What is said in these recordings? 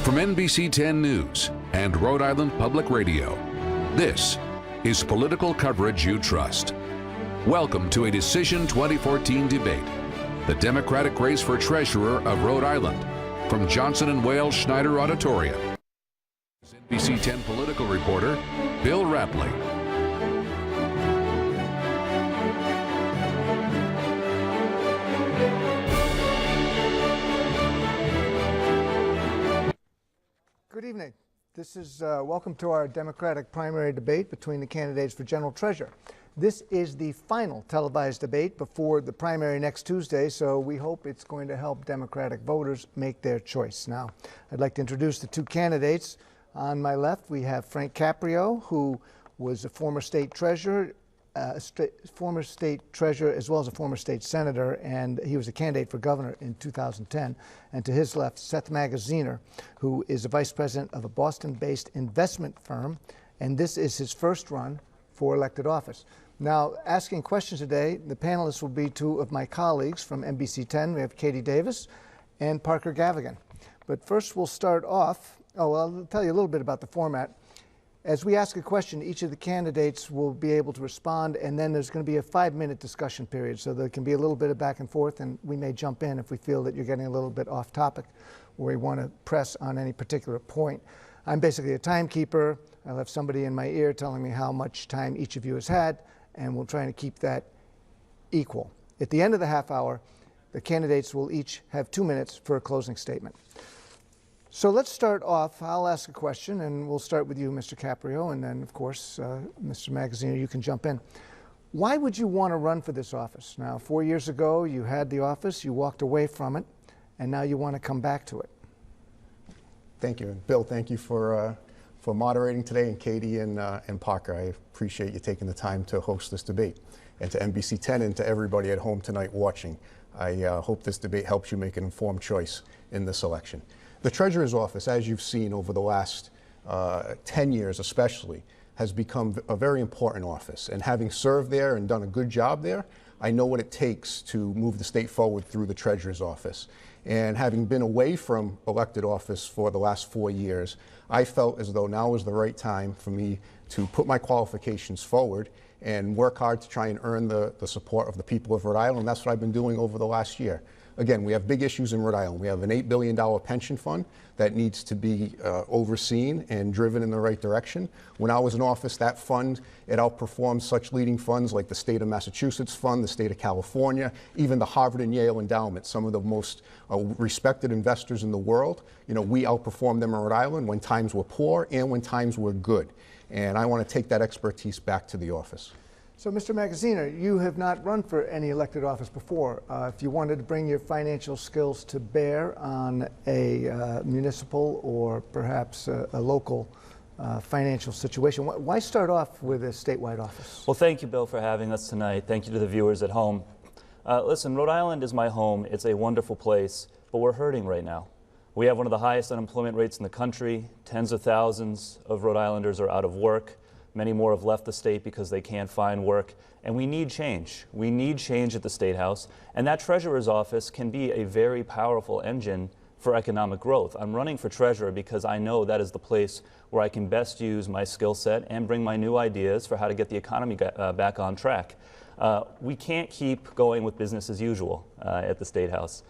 From NBC 10 News and Rhode Island Public Radio, this is political coverage you trust. Welcome to a Decision 2014 debate, the Democratic race for Treasurer of Rhode Island, from Johnson & Wales Schneider Auditorium. NBC 10 political reporter Bill Rapley. Good evening. This is welcome to our Democratic primary debate between the candidates for General Treasurer. This is the final televised debate before the primary next Tuesday, so we hope it's going to help Democratic voters make their choice. Now, I'd like to introduce the two candidates. On my left, we have Frank Caprio, who was a former state treasurer, as well as a former state senator, and he was a candidate for governor in 2010. And to his left, Seth Magaziner, who is a vice president of a Boston-based investment firm, and this is his first run for elected office. Now, asking questions today, the panelists will be two of my colleagues from NBC 10. We have Katie Davis and Parker Gavigan. But first, we'll start off. I'll tell you a little bit about the format. As we ask a question, each of the candidates will be able to respond, and then there's going to be a 5-minute discussion period, so there can be a little bit of back and forth, and we may jump in if we feel that you're getting a little bit off topic or we want to press on any particular point. I'm basically a timekeeper. I'll have somebody in my ear telling me how much time each of you has had, and we'll try to keep that equal. At the end of the half hour, the candidates will each have 2 minutes for a closing statement. So let's start off. I'll ask a question, and we'll start with you, Mr. Caprio, and then, of course, Mr. Magaziner, you can jump in. Why would you want to run for this office? Now, 4 years ago, you had the office, you walked away from it, and now you want to come back to it. Thank you. And Bill, thank you for moderating today, and Katie and Parker. I appreciate you taking the time to host this debate. And to NBC 10 and to everybody at home tonight watching, I hope this debate helps you make an informed choice in this election. The Treasurer's Office, as you've seen over the last 10 years especially, has become a very important office. And having served there and done a good job there, I know what it takes to move the state forward through the Treasurer's Office. And having been away from elected office for the last 4 years, I felt as though now was the right time for me to put my qualifications forward and work hard to try and earn the support of the people of Rhode Island. That's what I've been doing over the last year. Again, we have big issues in Rhode Island. We have an $8 billion pension fund that needs to be overseen and driven in the right direction. When I was in office, that fund, it outperformed such leading funds like the state of Massachusetts fund, the state of California, even the Harvard and Yale endowment, some of the most respected investors in the world. You know, we outperformed them in Rhode Island when times were poor and when times were good. And I want to take that expertise back to the office. So, Mr. Magaziner, you have not run for any elected office before. If you wanted to bring your financial skills to bear on a municipal or perhaps a local financial situation, why start off with a statewide office? Well, thank you, Bill, for having us tonight. Thank you to the viewers at home. Listen, Rhode Island is my home. It's a wonderful place, but we're hurting right now. We have one of the highest unemployment rates in the country. Tens of thousands of Rhode Islanders are out of work. Many more have left the state because they can't find work, and we need change. We need change at the State House, and that Treasurer's Office can be a very powerful engine for economic growth. I'm running for Treasurer because I know that is the place where I can best use my skill set and bring my new ideas for how to get the economy back on track. We can't keep going with business as usual at the State House.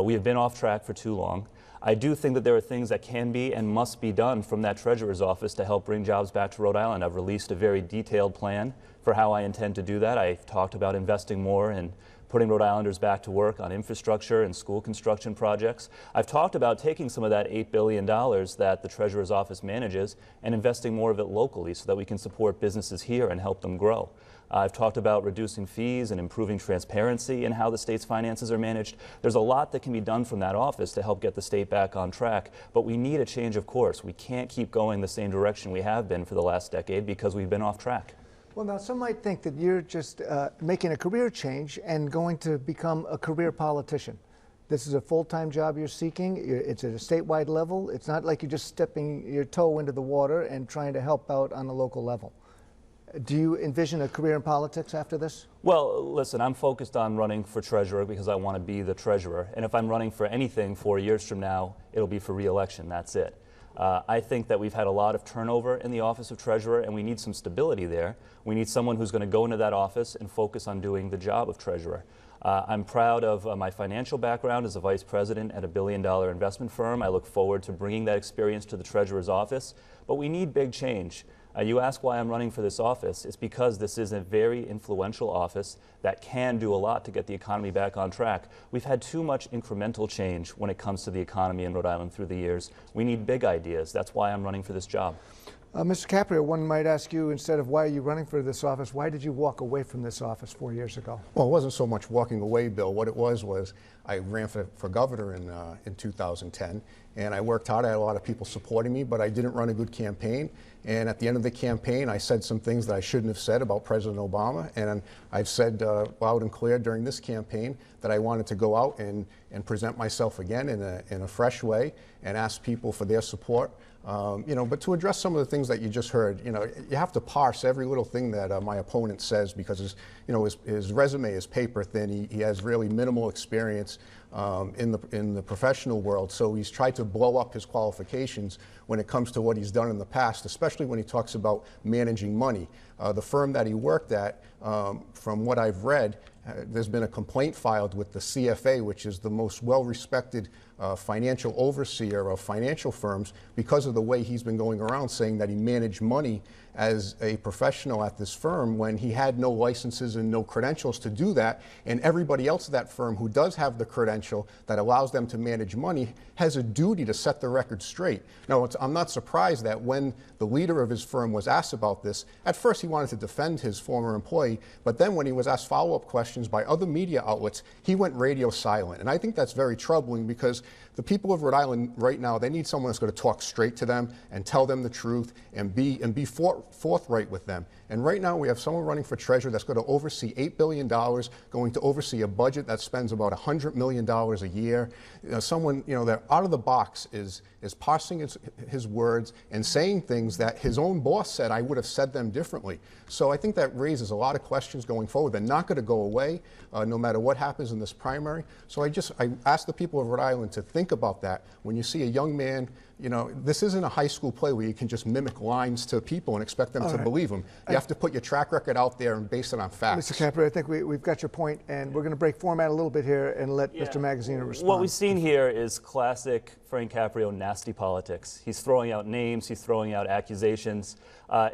We have been off track for too long. I do think that there are things that can be and must be done from that Treasurer's Office to help bring jobs back to Rhode Island. I've released a very detailed plan for how I intend to do that. I've talked about investing more in putting Rhode Islanders back to work on infrastructure and school construction projects. I've talked about taking some of that $8 billion that the Treasurer's Office manages and investing more of it locally so that we can support businesses here and help them grow. I've talked about reducing fees and improving transparency in how the state's finances are managed. There's a lot that can be done from that office to help get the state back on track, but we need a change of course. We can't keep going the same direction we have been for the last decade because we've been off track. Well, now some might think that you're just making a career change and going to become a career politician. This is a full-time job you're seeking. It's at a statewide level. It's not like you're just stepping your toe into the water and trying to help out on the local level. Do you envision a career in politics after this? Well, listen, I'm focused on running for treasurer because I want to be the treasurer. And if I'm running for anything 4 years from now, it'll be for re-election. That's it. I think that we've had a lot of turnover in the office of treasurer, and we need some stability there. We need someone who's going to go into that office and focus on doing the job of treasurer. I'm proud of my financial background as a vice president at a billion-dollar investment firm. I look forward to bringing that experience to the treasurer's office, but we need big change. You ask why I'm running for this office. It's because this is a very influential office that can do a lot to get the economy back on track. We've had too much incremental change when it comes to the economy in Rhode Island through the years. We need big ideas. That's why I'm running for this job. Mr. Caprio, one might ask you, instead of why are you running for this office, why did you walk away from this office 4 years ago? Well, it wasn't so much walking away, Bill. What it was I ran for governor in 2010, and I worked hard. I had a lot of people supporting me, but I didn't run a good campaign. And at the end of the campaign, I said some things that I shouldn't have said about President Obama. And I've said loud and clear during this campaign that I wanted to go out and present myself again in a fresh way and ask people for their support. But to address some of the things that you just heard, you have to parse every little thing that my opponent says, because his resume is paper thin. He has really minimal experience in the professional world, so he's tried to blow up his qualifications when it comes to what he's done in the past, especially when he talks about managing money. The firm that he worked at, from what I've read, there's been a complaint filed with the CFA, which is the most well-respected financial overseer of financial firms, because of the way he's been going around saying that he managed money as a professional at this firm when he had no licenses and no credentials to do that. And everybody else at that firm who does have the credential that allows them to manage money has a duty to set the record straight. Now, I'm not surprised that when the leader of his firm was asked about this, at first he wanted to defend his former employee, but then when he was asked follow-up questions by other media outlets, he went radio silent. And I think that's very troubling, because the people of Rhode Island right now, they need someone that's going to talk straight to them and tell them the truth and be forthright with them. And right now we have someone running for treasurer that's going to oversee $8 billion, going to oversee a budget that spends about $100 million a year. Someone, that out of the box is parsing his words and saying things that his own boss said I would have said them differently. So I think that raises a lot of questions going forward. They're not going to go away no matter what happens in this primary. So I ask the people of Rhode Island to think about that. When you see a young man, this isn't a high school play where you can just mimic lines to people and expect them to believe them. You have to put your track record out there and base it on facts. Mr. Caprio, I think we've got your point, and we're going to break format a little bit here and let Mr. Magazzino respond. What we've seen here is classic Frank Caprio nasty politics. He's throwing out names, he's throwing out accusations.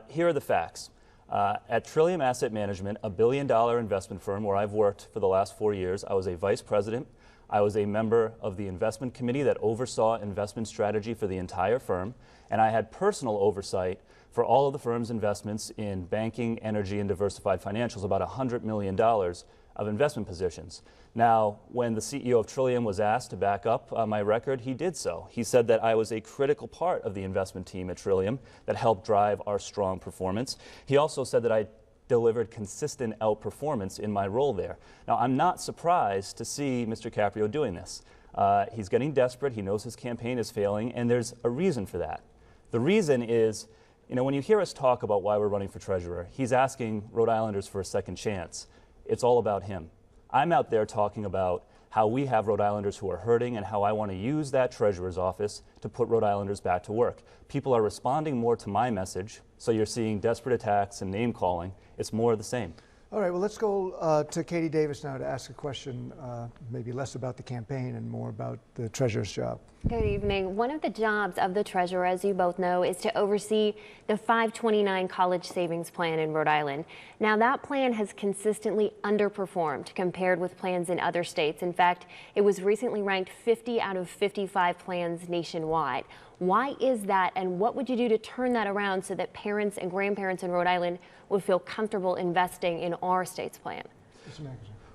Here are the facts. At Trillium Asset Management, a billion-dollar investment firm where I've worked for the last 4 years, I was a vice president. I was a member of the investment committee that oversaw investment strategy for the entire firm, and I had personal oversight for all of the firm's investments in banking, energy, and diversified financials, about $100 million of investment positions. Now, when the CEO of Trillium was asked to back up my record, he did so. He said that I was a critical part of the investment team at Trillium that helped drive our strong performance. He also said that I delivered consistent outperformance in my role there. Now, I'm not surprised to see Mr. Caprio doing this. He's getting desperate. He knows his campaign is failing, and there's a reason for that. The reason is, when you hear us talk about why we're running for treasurer, he's asking Rhode Islanders for a second chance. It's all about him. I'm out there talking about how we have Rhode Islanders who are hurting and how I want to use that treasurer's office to put Rhode Islanders back to work. People are responding more to my message, so you're seeing desperate attacks and name calling. It's more of the same. All right, well, let's go to Katie Davis now to ask a question, maybe less about the campaign and more about the treasurer's job. Good evening. One of the jobs of the treasurer, as you both know, is to oversee the 529 college savings plan in Rhode Island. Now, that plan has consistently underperformed compared with plans in other states. In fact, it was recently ranked 50 out of 55 plans nationwide. Why is that, and what would you do to turn that around so that parents and grandparents in Rhode Island would feel comfortable investing in our state's plan?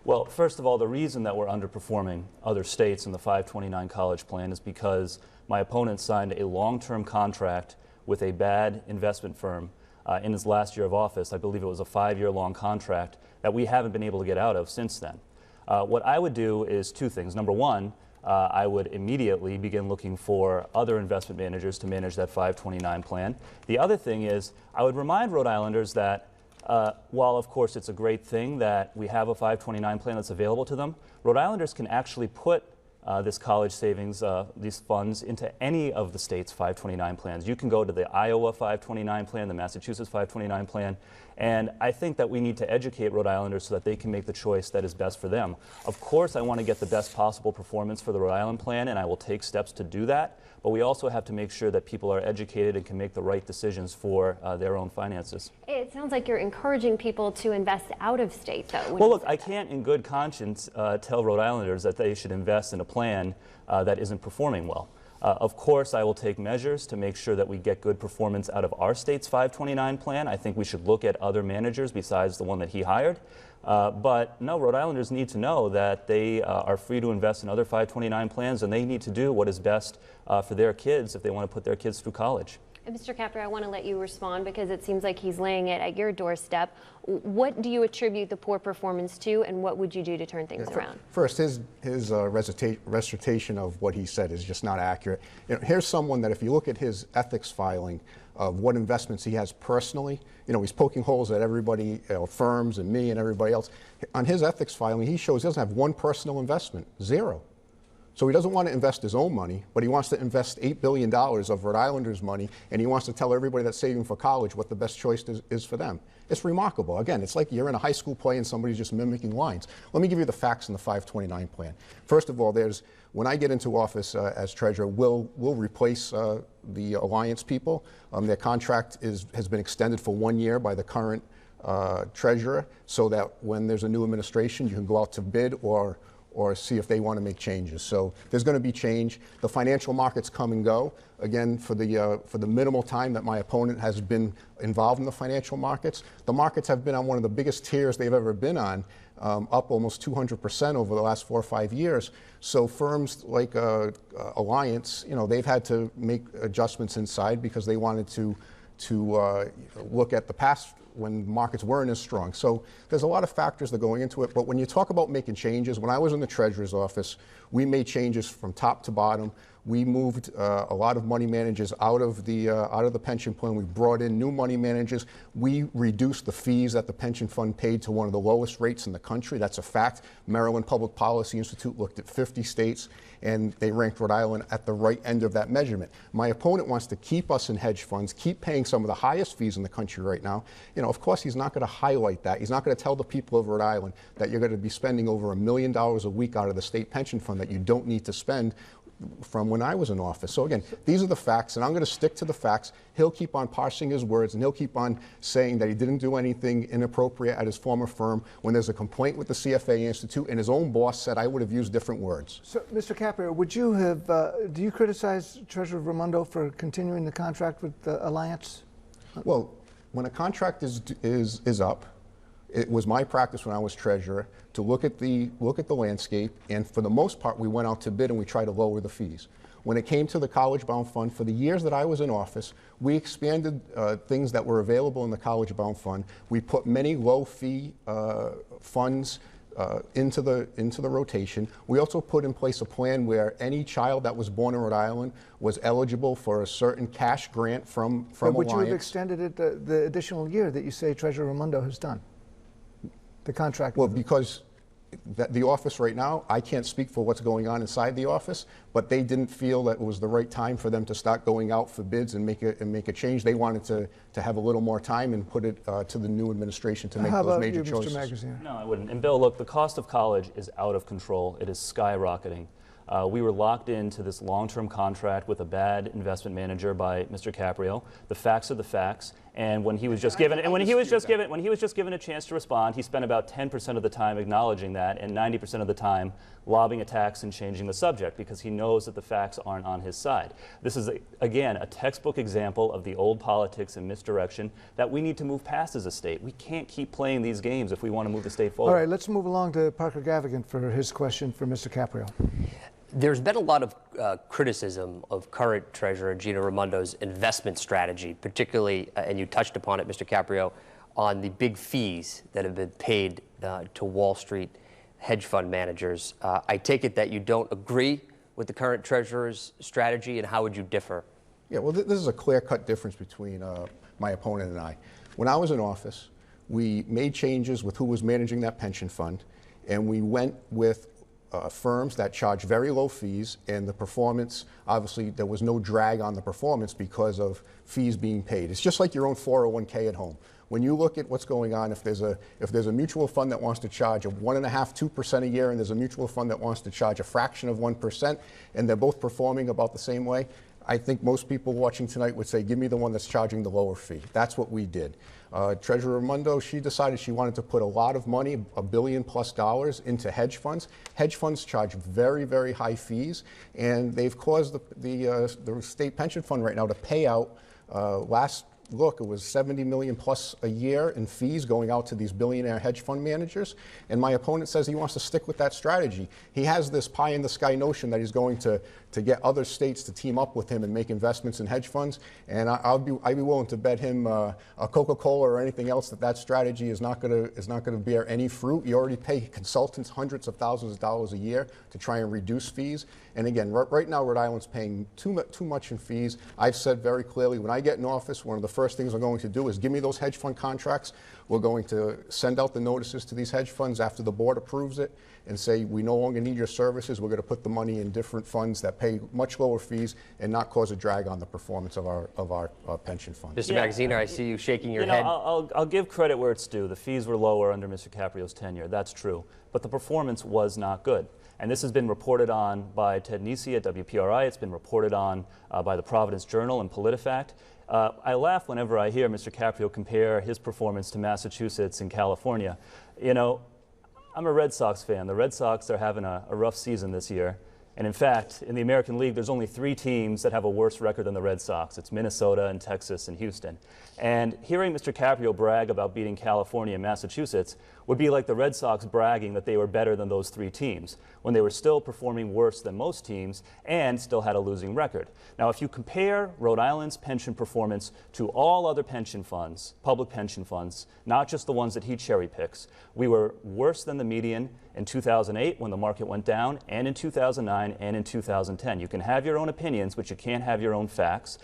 Well, first of all, the reason that we're underperforming other states in the 529 college plan is because my opponent signed a long-term contract with a bad investment firm in his last year of office. I believe it was a 5-year-long contract that we haven't been able to get out of since then. What I would do is two things. Number one, I would immediately begin looking for other investment managers to manage that 529 plan. The other thing is I would remind Rhode Islanders that While, of course, it's a great thing that we have a 529 plan that's available to them, Rhode Islanders can actually put this college savings, these funds, into any of the state's 529 plans. You can go to the Iowa 529 plan, the Massachusetts 529 plan, and I think that we need to educate Rhode Islanders so that they can make the choice that is best for them. Of course, I want to get the best possible performance for the Rhode Island plan, and I will take steps to do that, but we also have to make sure that people are educated and can make the right decisions for their own finances. It sounds like you're encouraging people to invest out of state, though. Well, look, I can't in good conscience tell Rhode Islanders that they should invest in a plan that isn't performing well. Of course, I will take measures to make sure that we get good performance out of our state's 529 plan. I think we should look at other managers besides the one that he hired. But no, Rhode Islanders need to know that they are free to invest in other 529 plans, and they need to do what is best for their kids if they want to put their kids through college. Mr. Caprio, I want to let you respond because it seems like he's laying it at your doorstep. What do you attribute the poor performance to, and what would you do to turn things around? First, his recitation of what he said is just not accurate. You know, here's someone that if you look at his ethics filing of what investments he has personally, you know, he's poking holes at everybody, firms and me and everybody else. On his ethics filing, he shows he doesn't have one personal investment, zero. So he doesn't want to invest his own money, but he wants to invest $8 billion of Rhode Islanders' money, and he wants to tell everybody that's saving for college what the best choice is for them. It's remarkable. Again, it's like you're in a high school play and somebody's just mimicking lines. Let me give you the facts in the 529 plan. First of all, when I get into office as treasurer, we'll replace the Alliance people. Their contract has been extended for 1 year by the current treasurer, so that when there's a new administration, you can go out to bid or see if they want to make changes. So there's going to be change. The financial markets come and go. Again, for the minimal time that my opponent has been involved in the financial markets, the markets have been on one of the biggest tears they've ever been on, up almost 200% over the last 4 or 5 years. So firms like Alliance, you know, they've had to make adjustments inside because they wanted to look at the past when markets weren't as strong. So there's a lot of factors that are going into it. But when you talk about making changes, when I was in the treasurer's office, we made changes from top to bottom. We moved a lot of money managers out of the pension plan. We brought in new money managers. We reduced the fees that the pension fund paid to one of the lowest rates in the country. That's a fact. Maryland Public Policy Institute looked at 50 states, and they ranked Rhode Island at the right end of that measurement. My opponent wants to keep us in hedge funds, keep paying some of the highest fees in the country right now. You know, of course, he's not going to highlight that. He's not going to tell the people of Rhode Island that you're going to be spending over $1 million a week out of the state pension fund that you don't need to spend from when I was in office. So again, these are the facts, and I'm going to stick to the facts. He'll keep on parsing his words, and he'll keep on saying that he didn't do anything inappropriate at his former firm when there's a complaint with the CFA Institute, and his own boss said I would have used different words. So, Mr. Caprio, would you have, do you criticize Treasurer Raimondo for continuing the contract with the Alliance? Well, when a contract is up, it was my practice when I was treasurer to look at the landscape, and for the most part, we went out to bid and we tried to lower the fees. When it came to the College Bound Fund, for the years that I was in office, we expanded things that were available in the College Bound Fund. We put many low-fee funds into the rotation. We also put in place a plan where any child that was born in Rhode Island was eligible for a certain cash grant from Alliance. Would you have extended it the additional year that you say Treasurer Raimondo has done? The contract? Well, because the office right now, I can't speak for what's going on inside the office, but they didn't feel that it was the right time for them to start going out for bids and make a change. They wanted to have a little more time and put it to the new administration to make those major choices. How about you, Mr. Magaziner? No, I wouldn't. And Bill, look, the cost of college is out of control. It is skyrocketing. We were locked into this long-term contract with a bad investment manager by Mr. Caprio. The facts are the facts. And when he was just given a chance to respond, he spent about 10% of the time acknowledging that and 90% of the time lobbing attacks and changing the subject because he knows that the facts aren't on his side. This is, again, a textbook example of the old politics and misdirection that we need to move past as a state. We can't keep playing these games if we want to move the state forward. All right, let's move along to Parker Gavigan for his question for Mr. Caprio. There's been a lot of criticism of current Treasurer Gina Raimondo's investment strategy, particularly, and you touched upon it, Mr. Caprio, on the big fees that have been paid to Wall Street hedge fund managers. I take it that you don't agree with the current Treasurer's strategy, and how would you differ? Yeah, well, this is a clear-cut difference between my opponent and I. When I was in office, we made changes with who was managing that pension fund, and we went with firms that charge very low fees, and the performance, obviously there was no drag on the performance because of fees being paid. It's just like your own 401k at home. When you look at what's going on, if there's a mutual fund that wants to charge a 1.5%, 2% a year, and there's a mutual fund that wants to charge a fraction of 1%, and they're both performing about the same way, I think most people watching tonight would say, give me the one that's charging the lower fee. That's what we did. Treasurer Raimondo, she decided she wanted to put a lot of money, $1 billion+ into hedge funds. Hedge funds charge very, very high fees, and they've caused the state pension fund right now to pay out last look, it was $70 million+ a year in fees going out to these billionaire hedge fund managers. And my opponent says he wants to stick with that strategy. He has this pie in the sky notion that he's going to get other states to team up with him and make investments in hedge funds. And I'd be willing to bet him a Coca-Cola or anything else that strategy is not going to bear any fruit. You already pay consultants hundreds of thousands of dollars a year to try and reduce fees. And again, right now Rhode Island's paying too much in fees. I've said very clearly, when I get in office, one of the first things we're going to do is give me those hedge fund contracts. We're going to send out the notices to these hedge funds after the board approves it and say, we no longer need your services. We're going to put the money in different funds that pay much lower fees and not cause a drag on the performance of our pension fund. Mr. Magazzino, I see you shaking your head. I'll give credit where it's due. The fees were lower under Mr. Caprio's tenure. That's true. But the performance was not good. And this has been reported on by Ted Nisi at WPRI. It's been reported on by the Providence Journal and PolitiFact. I laugh whenever I hear Mr. Caprio compare his performance to Massachusetts and California. You know, I'm a Red Sox fan. The Red Sox are having a rough season this year. And in fact, in the American League, there's only 3 teams that have a worse record than the Red Sox. It's Minnesota and Texas and Houston. And hearing Mr. Caprio brag about beating California and Massachusetts would be like the Red Sox bragging that they were better than those 3 teams when they were still performing worse than most teams and still had a losing record. Now, if you compare Rhode Island's pension performance to all other pension funds, public pension funds, not just the ones that he cherry picks, we were worse than the median in 2008 when the market went down, and in 2009 and in 2010. You can have your own opinions, but you can't have your own facts.